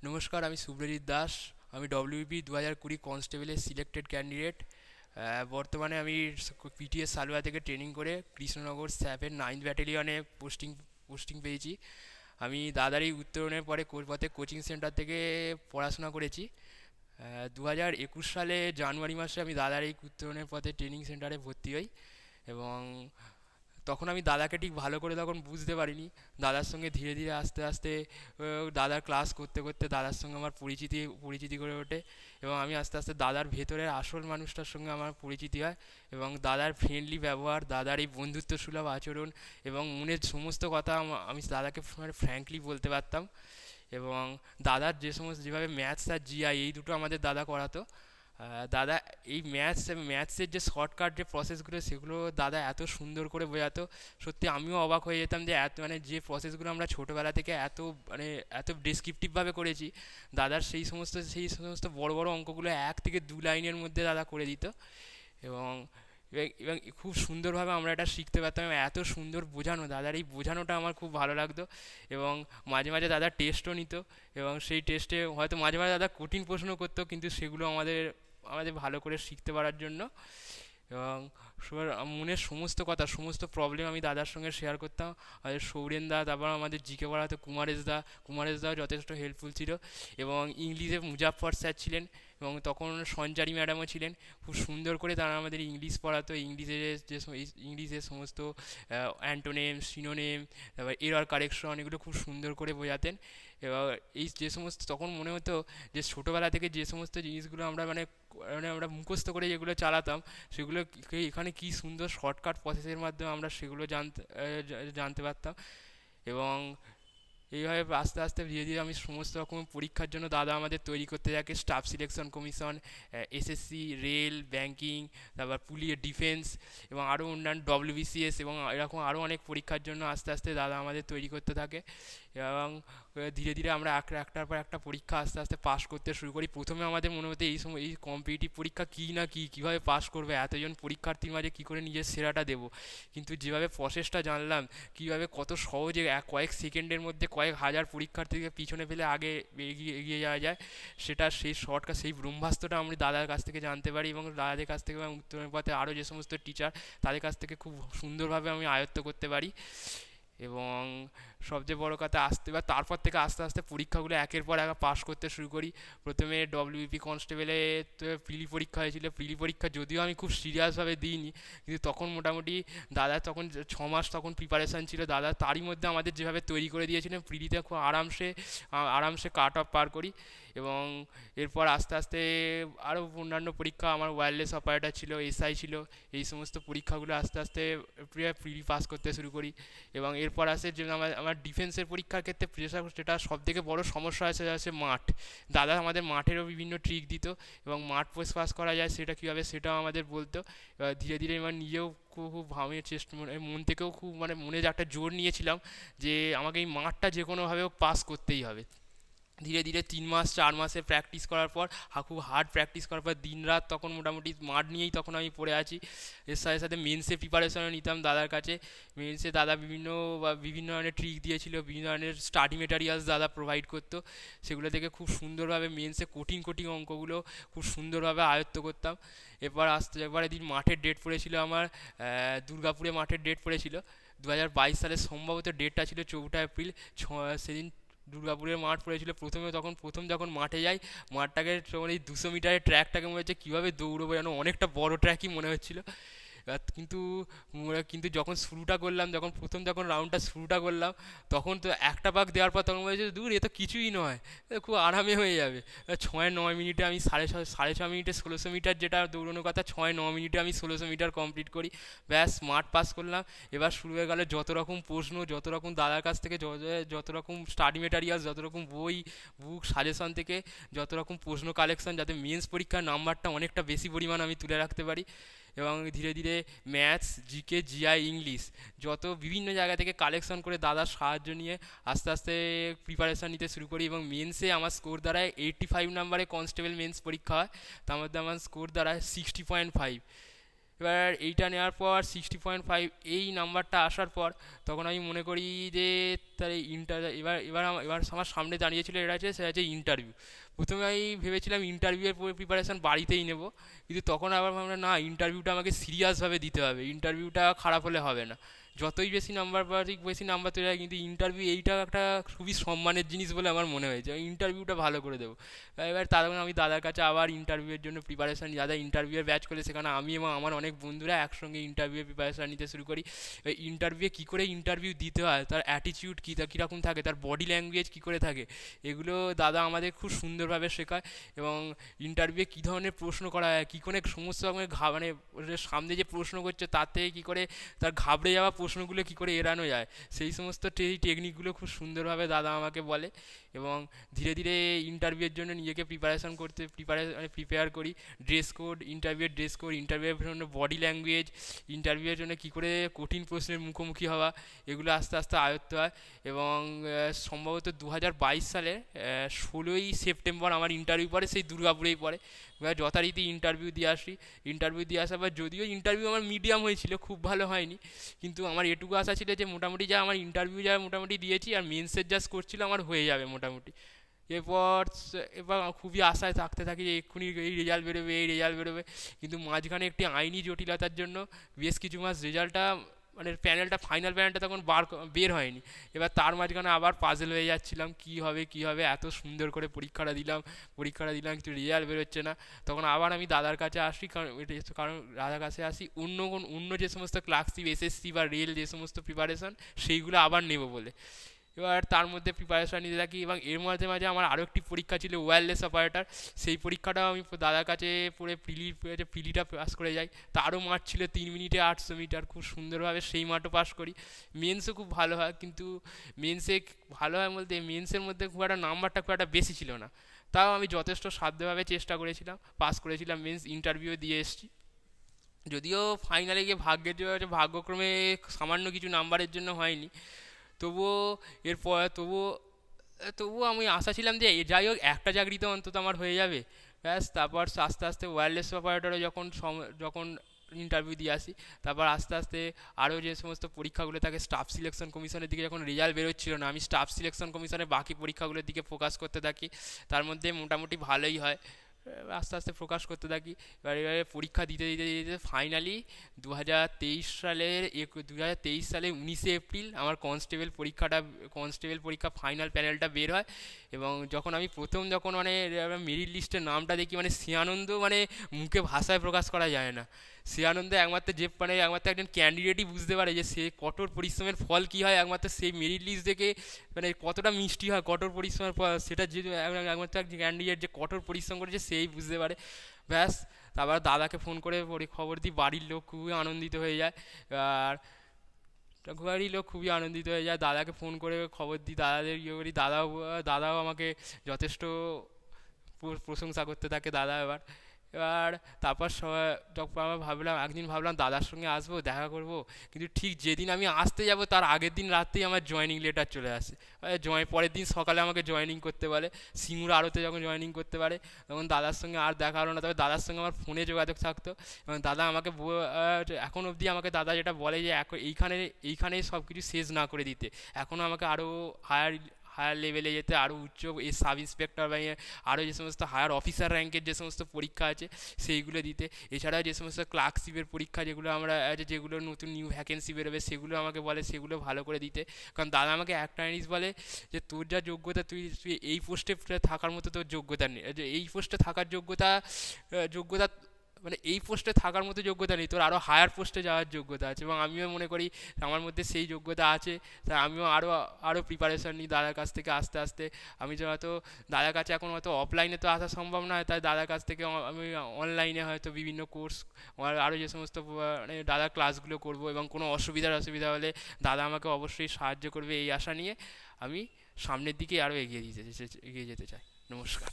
নমস্কার, আমি শুভ্রজিৎ দাস। আমি ডব্লিউবি 2020 কনস্টেবলের সিলেক্টেড ক্যান্ডিডেট। বর্তমানে আমি পিটিএস সালুয়া থেকে ট্রেনিং করে কৃষ্ণনগর স্যাপের 9th ব্যাটালিয়নে পোস্টিং পেয়েছি। আমি দাদারই উত্তরণের পরে পথে কোচিং সেন্টার থেকে পড়াশোনা করেছি। 2021 সালে জানুয়ারি মাসে আমি দাদার এই উত্তরণের পথে ট্রেনিং সেন্টারে ভর্তি হই এবং তখন আমি দাদাকে ঠিক ভালো করে তখন বুঝতে পারিনি। দাদার সঙ্গে ধীরে ধীরে আস্তে আস্তে দাদার ক্লাস করতে করতে দাদার সঙ্গে আমার পরিচিতি গড়ে ওঠে এবং আমি আস্তে আস্তে দাদার ভেতরের আসল মানুষটার সঙ্গে আমার পরিচিতি হয় এবং দাদার ফ্রেন্ডলি ব্যবহার, দাদার এই বন্ধুত্ব সুলভ আচরণ এবং মনের সমস্ত কথা আমি দাদাকে ফ্র্যাঙ্কলি বলতে পারতাম। এবং দাদার যেভাবে ম্যাথস আর জিআই এই দুটো আমাদের দাদা করাতো। দাদা এই ম্যাথসের যে শর্টকাট যে প্রসেসগুলো সেগুলো দাদা এত সুন্দর করে বোঝাতো, সত্যি আমিও অবাক হয়ে যেতাম যে এত যে প্রসেসগুলো আমরা ছোটোবেলা থেকে মানে এত ডেসক্রিপটিভভাবে করেছি, দাদার সেই সমস্ত বড় বড় অঙ্কগুলো 1 থেকে 2 লাইনের মধ্যে দাদা করে দিত। এবং এবং খুব সুন্দরভাবে আমরা এটা শিখতে পারতাম এবং এত সুন্দর বোঝানো, দাদার এই বোঝানোটা আমার খুব ভালো লাগতো। এবং মাঝে মাঝে দাদা টেস্টও নিত এবং সেই টেস্টে হয়তো মাঝে মাঝে দাদা কঠিন প্রশ্ন করতো, কিন্তু সেগুলো আমাদের আমাদের ভালো করে শিখতে পারার জন্য। এবং সবার মনের সমস্ত কথা, সমস্ত প্রবলেম আমি দাদার সঙ্গে শেয়ার করতাম। আর সৌরেন দা, তারপর আমাদের জিকে পড়াতে কুমারেশ দাও যথেষ্ট হেল্পফুল ছিল। এবং ইংলিশে মুজাফফর স্যার ছিলেন এবং তখন সঞ্চারী ম্যাডামও ছিলেন। খুব সুন্দর করে তারা আমাদের ইংলিশ পড়াতো। ইংলিশের সমস্ত অ্যান্টোনেম, সিনোনেম, তারপর এরর কারেকশন, এগুলো খুব সুন্দর করে বোঝাতেন। এবার এই যে সমস্ত তখন মনে হতো যে ছোটোবেলা থেকে যে সমস্ত জিনিসগুলো আমরা মানে মানে আমরা মুখস্থ করে যেগুলো চালাতাম, সেগুলো এখানে কী সুন্দর শর্টকাট প্রসেসের মাধ্যমে আমরা সেগুলো জানতে পারতাম। এবং এইভাবে আস্তে আস্তে ধীরে ধীরে আমি সমস্ত রকম পরীক্ষার জন্য দাদা আমাদের তৈরি করতে থাকে। Staff selection commission, SSC, rail, banking, তারপর পুলিশ, ডিফেন্স এবং আরও অন্যান্য ডব্লিউবিসিএস এবং এরকম আরও অনেক পরীক্ষার জন্য আস্তে আস্তে দাদা আমাদের তৈরি করতে থাকে। এবং ধীরে ধীরে আমরা একটার পর একটা পরীক্ষা আস্তে আস্তে পাস করতে শুরু করি। প্রথমে আমাদের মনে হতো এই কম্পিটিটিভ পরীক্ষা কী না কীভাবে পাস করবে, এতজন পরীক্ষার্থীর মাঝে কী করে নিজের সেরাটা দেবো। কিন্তু যেভাবে প্রসেসটা জানলাম, কীভাবে কত সহজে কয়েক সেকেন্ডের মধ্যে কয়েক হাজার পরীক্ষার্থীকে পিছনে ফেলে আগে এগিয়ে যাওয়া যায়, সেটা সেই শর্টকাট, সেই ব্রহ্মাস্ত্রটা আমরা দাদার কাছ থেকে জানতে পারি। এবং দাদাদের কাছ থেকে এবং উত্তরের পথে আরও যে সমস্ত টিচার, তাদের কাছ থেকে খুব সুন্দরভাবে আমি আয়ত্ত করতে পারি। এবং সবচেয়ে বড় কথা, তারপর থেকে আস্তে আস্তে পরীক্ষাগুলো একের পর এক পাস করতে শুরু করি। প্রথমে ডব্লিউপি কনস্টেবলে প্রিলি পরীক্ষা হয়েছিল। প্রিলি পরীক্ষা যদিও আমি খুব সিরিয়াসভাবে দিইনি, কিন্তু তখন মোটামুটি দাদা তখন 6 মাস তখন প্রিপারেশান ছিল দাদা, তারই মধ্যে আমাদের যেভাবে তৈরি করে দিয়েছিলেন, প্রিলিতে খুব আরামসে কাট অফ পার করি। এবং এরপর আস্তে আস্তে আরও অন্যান্য পরীক্ষা, আমার ওয়্যারলেস অপারেটর ছিল, এসআই ছিল, এই সমস্ত পরীক্ষাগুলো আস্তে আস্তে প্রিলি পাস করতে শুরু করি। এবং এরপর আসে যে আমার ডিফেন্সের পরীক্ষার ক্ষেত্রে যেটা সবথেকে বড় সমস্যা আছে মাঠ। দাদা আমাদের মাঠেরও বিভিন্ন ট্রিক দিত এবং মাঠ পাস করা যায় সেটা কীভাবে, সেটাও আমাদের বলতো। এবার ধীরে ধীরে আমার নিজেও খুব আমি মন থেকেও খুব মনে যে একটা জোর নিয়েছিলাম যে আমাকে এই মাঠটা যে কোনোভাবে পাস করতেই হবে। ধীরে ধীরে 3 মাস 4 মাসের প্র্যাকটিস করার পর, খুব হার্ড প্র্যাকটিস করার পর দিন রাত তখন মোটামুটি মাঠ নিয়েই তখন আমি পড়ে আছি। এর সাথে সাথে মেন্সের প্রিপারেশনও নিতাম দাদার কাছে। মেন্সে দাদা বিভিন্ন ধরনের ট্রিক দিয়েছিল, বিভিন্ন ধরনের স্টাডি মেটেরিয়ালস দাদা প্রোভাইড করতো। সেগুলো থেকে খুব সুন্দরভাবে মেন্সে কঠিন কঠিন অঙ্কগুলো খুব সুন্দরভাবে আয়ত্ত করতাম। এবার এদিন মাঠের ডেট পড়েছিল আমার, দুর্গাপুরে মাঠের ডেট পড়েছিল 2022 সালের, সম্ভবত ডেটটা ছিল 4 এপ্রিল। সেদিন দুর্গাপুরের মাঠ পড়েছিল। প্রথম যখন মাঠে যাই, মাঠটাকে তোমার এই 200 মিটারের ট্র্যাকটাকে মনে হচ্ছে কীভাবে দৌড়বো, যেন অনেকটা বড় ট্র্যাকই মনে হচ্ছিলো। কিন্তু কিন্তু যখন রাউন্ডটা শুরুটা করলাম, তখন তো একটা পাক দেওয়ার পর তখন মনে হচ্ছে দূর, এ তো কিছুই নয়, খুব আরামে হয়ে যাবে। 6-9 মিনিটে আমি সাড়ে ছ মিনিটে 1600 মিটার যেটা দৌড়ানোর কথা, 6-9 মিনিটে আমি 1600 মিটার কমপ্লিট করি। ব্যাস মাঠ পাস করলাম। এবার শুরু হয়ে গেল যত রকম প্রশ্ন, যত রকম দাদার কাছ থেকে যত রকম স্টাডি মেটেরিয়ালস, যত রকম বই, বুক, সাজেশন থেকে যত রকম প্রশ্ন কালেকশন, যাতে মেন্স পরীক্ষার নাম্বারটা অনেকটা বেশি পরিমাণ আমি তুলে রাখতে পারি। এবং ধীরে ধীরে ম্যাথস, জিকে, জিআই, ইংলিশ যত বিভিন্ন জায়গা থেকে কালেকশন করে দাদার সাহায্য নিয়ে আস্তে আস্তে প্রিপারেশান নিতে শুরু করি। এবং মেন্সে আমার স্কোর দাঁড়ায় 85 নাম্বারে কনস্টেবল মেন্স পরীক্ষা হয়, তার মধ্যে আমার স্কোর দাঁড়ায় 60.5। এবার এইটা নেওয়ার পর 60.5 এই নাম্বারটা আসার পর তখন আমি মনে করি যে তার এবার আমার সামনে দাঁড়িয়েছিল এটা আছে, সেটা হচ্ছে ইন্টারভিউ। প্রথমে আমি ভেবেছিলাম ইন্টারভিউয়ের প্রিপারেশান বাড়িতেই নেব, কিন্তু তখন আবার ভাবলাম না, ইন্টারভিউটা আমাকে সিরিয়াসভাবে দিতে হবে, ইন্টারভিউটা খারাপ হলে হবে না। যতই বেশি নাম্বার পাই বেশি নাম্বার তৈরি হয়, কিন্তু ইন্টারভিউ এইটা একটা খুবই সম্মানের জিনিস বলে আমার মনে হয়েছে, ইন্টারভিউটা ভালো করে দেবো। এবার তারপর আমি দাদার কাছে আবার ইন্টারভিউয়ের জন্য প্রিপারেশান, দাদা ইন্টারভিউয়ের ব্যাচ করলে, সেখানে আমি এবং আমার অনেক বন্ধুরা একসঙ্গে ইন্টারভিউয়ের প্রিপারেশান নিতে শুরু করি। ইন্টারভিউয়ে কী করে ইন্টারভিউ দিতে হয়, তার অ্যাটিটিউড কীরকম থাকে, তার বডি ল্যাঙ্গুয়েজ কী করে থাকে, এগুলো দাদা আমাদের খুব সুন্দরভাবে শেখায়। এবং ইন্টারভিউয়ে কী ধরনের প্রশ্ন করা হয়, কী করে সমস্ত রকমের মানে সামনে যে প্রশ্ন করছে তাতে কী করে তার ঘাবড়ে যাওয়া প্রশ্নগুলো কী করে এড়ানো যায়, সেই সমস্ত টেকনিকগুলো খুব সুন্দরভাবে দাদা আমাকে বলে। এবং ধীরে ধীরে ইন্টারভিউয়ের জন্য নিজেকে প্রিপেয়ার করি। ইন্টারভিউয়ের জন্য বডি ল্যাঙ্গুয়েজ, ইন্টারভিউয়ের জন্য কী করে কঠিন প্রশ্নের মুখোমুখি হওয়া, এগুলো আস্তে আস্তে আয়ত্ত হয়। এবং সম্ভবত 2022 সালে 16ই সেপ্টেম্বর আমার ইন্টারভিউ পড়ে, সেই দুর্গাপুরেই পড়ে। যথারীতি ইন্টারভিউ দিয়ে আসার পর, যদিও ইন্টারভিউ আমার মিডিয়াম হয়েছিল, খুব ভালো হয়নি, কিন্তু আমার এটুকু আশা ছিল যে মোটামুটি যা আমার ইন্টারভিউ যা মোটামুটি দিয়েছি আর মেন্সের যা স্কোর ছিল আমার হয়ে যাবে মোটামুটি। এবার খুবই আশায় থাকতে থাকি যে এক্ষুনি এই রেজাল্ট বেরোবে, কিন্তু মাঝখানে একটি আইনি জটিলতার জন্য বেশ কিছু মাস রেজাল্টটা মানে ফাইনাল প্যানেলটা তখন বের হয়নি। এবার তার মাঝখানে আবার পাজেল হয়ে যাচ্ছিলাম, কী হবে, এত সুন্দর করে পরীক্ষাটা দিলাম, কিন্তু রেজাল্ট বেরোচ্ছে না। তখন আবার আমি দাদার কাছে আসি, কারণ দাদার কাছে আসি অন্য যে সমস্ত ক্লার্কশিপ, এসএসসি বা রেল যে সমস্ত প্রিপারেশান, সেইগুলো আবার নেব বলে। এবার তার মধ্যে প্রিপারেশান নিতে থাকি, এবং এর মাঝে মাঝে আমার আরও একটি পরীক্ষা ছিল, ওয়্যারলেস অপারেটর। সেই পরীক্ষাটাও আমি দাদার কাছে পড়ে প্রিলিটা পাস করে যাই। তারও মাঠ ছিল 3 মিনিটে 800 মিটার, খুব সুন্দরভাবে সেই মাঠও পাস করি। মেন্সও খুব ভালো হয়, কিন্তু মেন্সের মধ্যে খুব একটা বেশি ছিল না, তাও আমি যথেষ্ট সাধ্যভাবে চেষ্টা করেছিলাম, পাস করেছিলাম মেন্স। ইন্টারভিউ দিয়ে এসেছি, যদিও ফাইনালে গিয়ে ভাগ্যক্রমে সামান্য কিছু নাম্বারের জন্য হয়নি। তবুও আমি আশা ছিলাম যে যাই হোক একটা চাকরি তো অন্তত আমার হয়ে যাবে, ব্যাস। তারপর আস্তে আস্তে ওয়্যারলেস অপারেটরে যখন ইন্টারভিউ দিয়ে আসি, তারপর আস্তে আস্তে আরও যে সমস্ত পরীক্ষাগুলো থাকে, স্টাফ সিলেকশন কমিশনের দিকে যখন রেজাল্ট বেরোচ্ছিল না, আমি স্টাফ সিলেকশন কমিশনের বাকি পরীক্ষাগুলোর দিকে ফোকাস করতে থাকি। তার মধ্যে মোটামুটি ভালোই হয়, আস্তে আস্তে ফোকাস করতে থাকি। এবারে পরীক্ষা দিতে ফাইনালি 2023 সালে 19শে এপ্রিল আমার কনস্টেবল পরীক্ষা ফাইনাল প্যানেলটা বের হয়। এবং যখন আমি যখন মেরিট লিস্টের নামটা দেখি, সে আনন্দ মুখে ভাষায় প্রকাশ করা যায় না। সে আনন্দে একমাত্র একজন ক্যান্ডিডেটই বুঝতে পারে যে সে কঠোর পরিশ্রমের ফল কী হয়, একমাত্র সেই মেরিট লিস্ট দেখে কতটা মিষ্টি হয় কঠোর পরিশ্রমের ফল, সেটা যে একমাত্র এক ক্যান্ডিডেট যে কঠোর পরিশ্রম করেছে সেই বুঝতে পারে, ব্যাস। তারপর দাদাকে ফোন করে খবর দিই, বাড়ির লোক খুবই আনন্দিত হয়ে যায়। আর দাদাকে ফোন করে খবর দিই, দাদাদের ইয়ে করি, দাদাও আমাকে যথেষ্ট প্রশংসা করতে থাকে দাদা। এবার তারপর যখন একদিন ভাবলাম দাদার সঙ্গে আসবো, দেখা করব, কিন্তু ঠিক যেদিন আমি আসতে যাব তার আগের দিন রাতেই আমার জয়েনিং লেটার চলে আসে। পরের দিন সকালে আমাকে জয়েনিং করতে বলে, সিঙ্গুর আড়তে যখন জয়েনিং করতে পারে, তখন দাদার সঙ্গে আর দেখা হলো না। তবে দাদার সঙ্গে আমার ফোনে যোগাযোগ থাকতো, এবং দাদা আমাকে এখন অবধি আমাকে দাদা যেটা বলে যে এইখানেই সব কিছু শেষ না করে দিতে, এখনও আমাকে আরও হায়ার লেভেলে যেতে, আরও উচ্চ সাব ইন্সপেক্টর বা আরও যে সমস্ত হায়ার অফিসার র্যাঙ্কের যে সমস্ত পরীক্ষা আছে সেইগুলো দিতে। এছাড়াও যে সমস্ত ক্লার্কশিপের পরীক্ষা যেগুলো নতুন নিউ ভ্যাকেন্সি বেরোবে, সেগুলো আমাকে বলে সেগুলো ভালো করে দিতে। কারণ দাদা আমাকে একটা জিনিস বলে যে তোর যা যোগ্যতা, তুই এই পোস্টে থাকার মতো তোর যোগ্যতা নেই, এই পোস্টে থাকার যোগ্যতা এই পোস্টে থাকার মতো যোগ্যতা নেই, তোর আরও হায়ার পোস্টে যাওয়ার যোগ্যতা আছে। এবং আমিও মনে করি আমার মধ্যে সেই যোগ্যতা আছে, তাই আমিও আরও প্রিপারেশান নিই দাদার কাছ থেকে আস্তে আস্তে। আমি হয়তো দাদার কাছে এখন হয়তো অফলাইনে তো আসা সম্ভব নয়, তাই দাদার কাছ থেকে আমি অনলাইনে হয়তো বিভিন্ন কোর্স আরও যে সমস্ত দাদার ক্লাসগুলো করব, এবং কোনো অসুবিধা হলে দাদা আমাকে অবশ্যই সাহায্য করবে, এই আশা নিয়ে আমি সামনের দিকে আরও এগিয়ে যেতে চাই। নমস্কার।